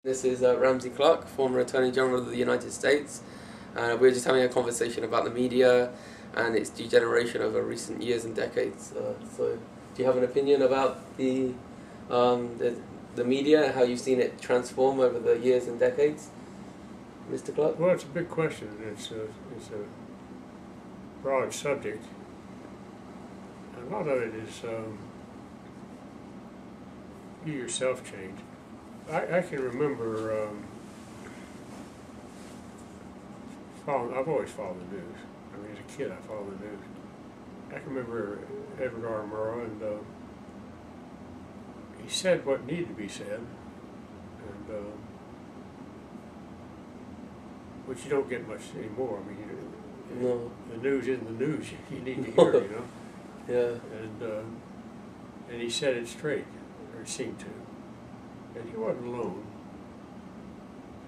This is Ramsey Clark, former Attorney General of the United States. We were just having a conversation about the media and its degeneration over recent years and decades. So, do you have an opinion about the media and how you've seen it transform over the years and decades, Mr. Clark? Well, it's a big question. It's a broad subject. And a lot of it is you yourself change. I can remember I've always followed the news. I mean, as a kid, I followed the news. I can remember Edward R. Murrow, and he said what needed to be said, and which you don't get much anymore. I mean, No. the news isn't the news. You need to hear, you know. Yeah. And he said it straight, or he seemed to. And he wasn't alone.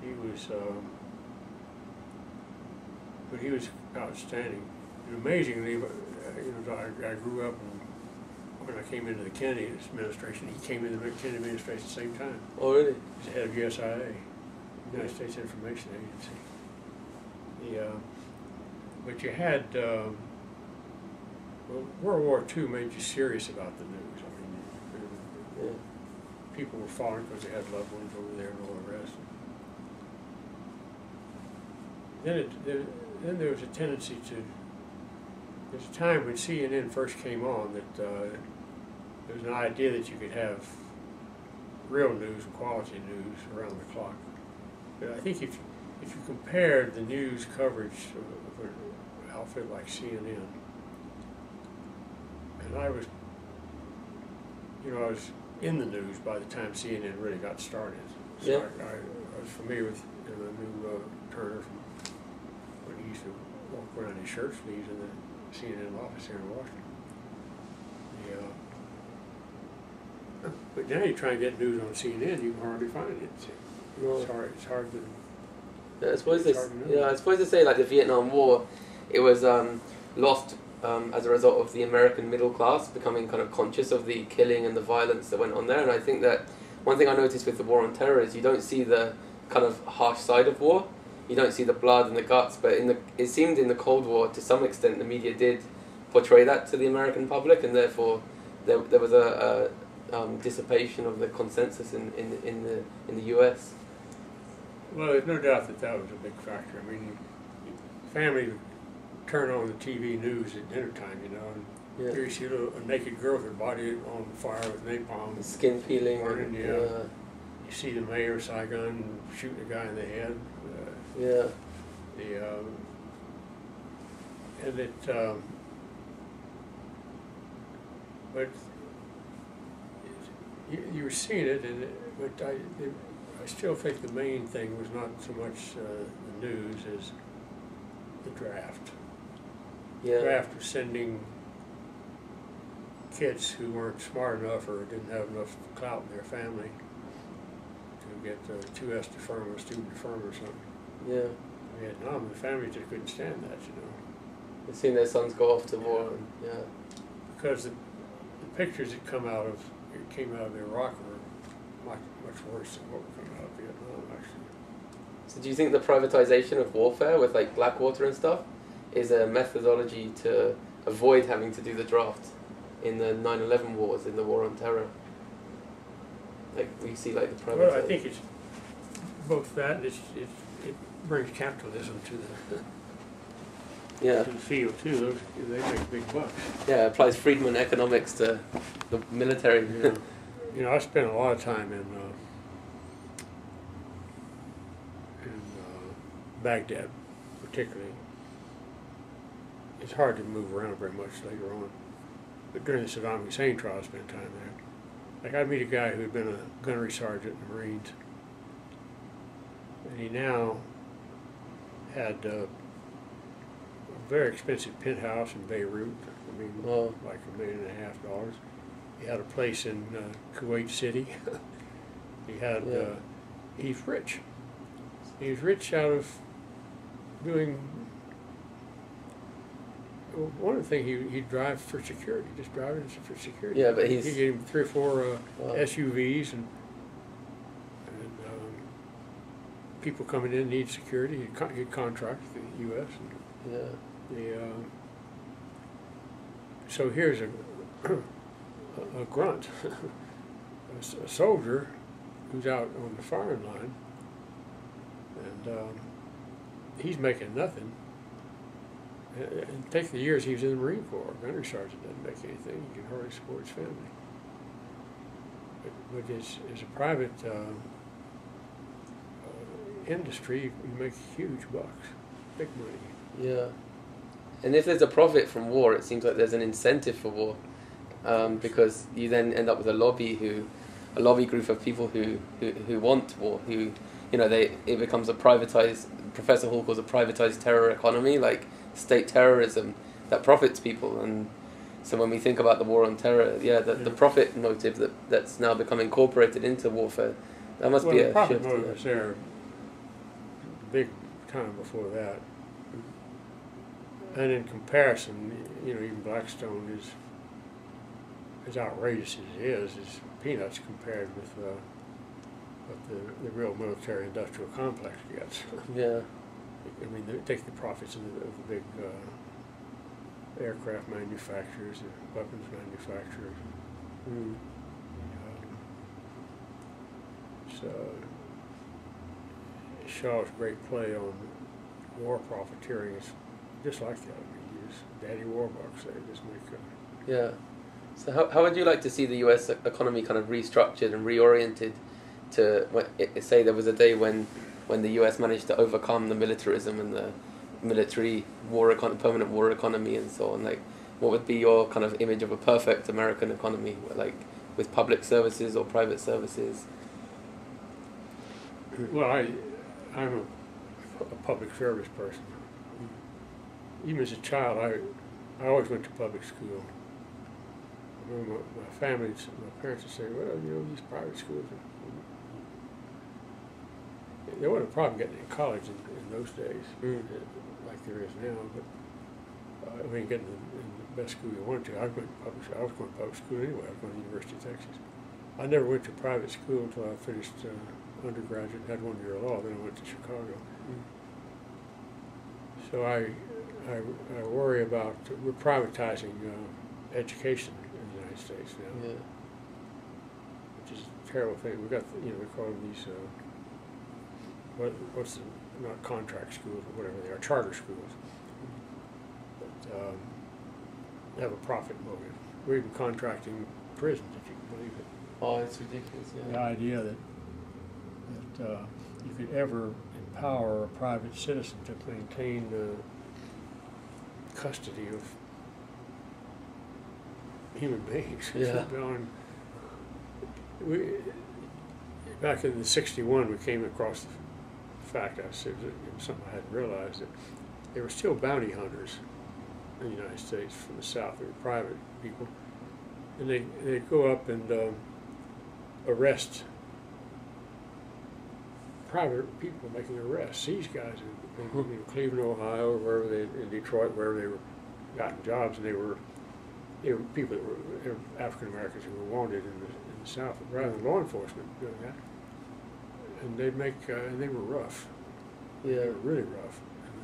He was, but he was outstanding. And amazingly, you know, I grew up, and when I came into the Kennedy administration, he came into the Kennedy administration at the same time. Oh, really? He's the head of USIA, United States Information Agency. But you had, well, World War II made you serious about the news. I mean, people were following because they had loved ones over there and all the rest. Then there was a tendency to, there's a time when CNN first came on that there was an idea that you could have real news and quality news around the clock. But I think if you compared the news coverage of an outfit like CNN, and I was in the news by the time CNN really got started. So yeah. I was familiar with the new Turner from when he used to walk around in his shirt sleeves in the CNN office here in Washington. But now you try and get news on CNN, you can hardly find it. No. It's hard to. Yeah, I suppose they say like the Vietnam War, it was lost as a result of the American middle class becoming kind of conscious of the killing and the violence that went on there. And I think that one thing I noticed with the war on terror is you don't see the kind of harsh side of war. You don't see the blood and the guts, but it seemed in the Cold War, to some extent, the media did portray that to the American public, and therefore there was a dissipation of the consensus in the US. Well, there's no doubt that was a big factor. I mean, family would turn on the TV news at dinner time, you know, and here you see a naked girl with her body on fire with napalm, skin peeling, burning. You see the mayor of Saigon shooting a guy in the head. But you were seeing it, but I still think the main thing was not so much the news as the draft. The draft was sending kids who weren't smart enough or didn't have enough clout in their family to get 2S deferment, a student deferment or something. Yeah. Vietnam, the families just couldn't stand that, you know. They've seen their sons go off to war. Because the pictures that came out of Iraq were much worse than what were coming out of Vietnam, actually. So do you think the privatization of warfare with like Blackwater and stuff is a methodology to avoid having to do the draft in the 9/11 wars, in the war on terror? Like we see like the privatization. Well, I think it's both that and it brings capitalism to the field too. They make big bucks. Yeah, it applies Friedman economics to the military. Yeah. You know, I spent a lot of time in Baghdad, particularly. It's hard to move around very much later on. But during the Saddam Hussein trial, I spent time there. Like, I'd meet a guy who had been a gunnery sergeant in the Marines, and he now had a very expensive penthouse in Beirut. I mean, like $1.5 million. He had a place in Kuwait City. He had. He's rich. He's rich out of doing. One of the things he'd drive for security, just driving for security. But he gave him 3 or 4 SUVs and people coming in need security. You contract with the U.S. So here's a grunt, a soldier who's out on the firing line, and he's making nothing. And take the years he was in the Marine Corps. Gunnery sergeant doesn't make anything. He can hardly support his family. But as a private industry, you make huge bucks, big money. Yeah. And if there's a profit from war, it seems like there's an incentive for war, because you then end up with a lobby group of people who want war, who, it becomes a privatized, Professor Hall calls a privatized terror economy, like state terrorism that profits people. And so when we think about the war on terror, the profit motive that's now become incorporated into warfare, that must be a shift. Well, the profit motive was there big time before that. And in comparison, even Blackstone is as outrageous as it is peanuts compared with what the real military-industrial complex gets. Yeah. I mean, they take the profits of the big aircraft manufacturers, the weapons manufacturers. So Shaw's great play on war profiteering is just like that. I mean, use daddy warbucks. They just make. Yeah. So how would you like to see the U.S. economy kind of restructured and reoriented to, say there was a day when the U.S. managed to overcome the militarism and the military permanent war economy and so on? Like, what would be your kind of image of a perfect American economy, like with public services or private services? Well, I'm a public service person. Even as a child, I always went to public school. I remember my parents would say, well, these private schools there wasn't a problem getting in college in those days, like there is now. But getting in the best school you wanted to. I was going to public school anyway. I was going to the University of Texas. I never went to private school until I finished undergraduate, had 1 year of law. Then I went to Chicago. So I worry about, we're privatizing education in the United States now, which is a terrible thing. We got we call them these not contract schools, but whatever they are, charter schools. But they have a profit motive. We're even contracting prisons, if you can believe it. Oh, it's ridiculous. Yeah. The idea that you could ever empower a private citizen to maintain custody of human beings. Yeah. Back in '61, we came across the fact, it was something I hadn't realized, that there were still bounty hunters in the United States from the South. They were private people. And they'd go up and arrest private people, making arrests. These guys in Cleveland, Ohio, wherever in Detroit, wherever they were gotten jobs, and they were people they were African Americans who were wanted in the South, rather than law enforcement doing that. And and they were rough. Yeah. They were really rough,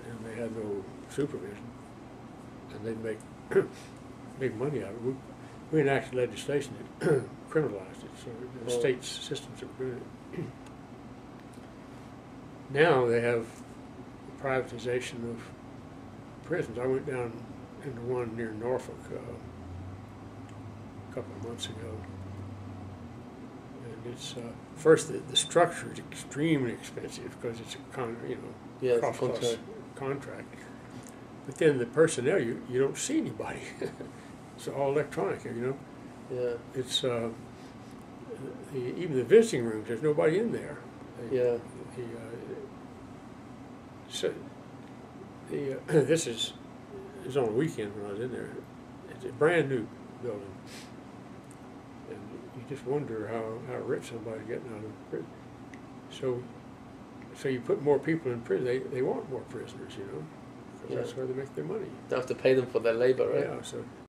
and they had no supervision, and they'd make big money out of it. We enacted legislation that criminalized it, so the state systems are doing it. Now they have privatization of prisons. I went down into one near Norfolk a couple of months ago, and it's first the structure is extremely expensive because it's a cost-plus contract. But then the personnel, you don't see anybody. It's all electronic, Yeah. It's even the visiting rooms. There's nobody in there. This is on a weekend when I was in there. It's a brand new building, and you just wonder how rich somebody's getting out of prison. So you put more people in prison. They want more prisoners, because that's where they make their money. They have to pay them for their labor, right? Yeah. So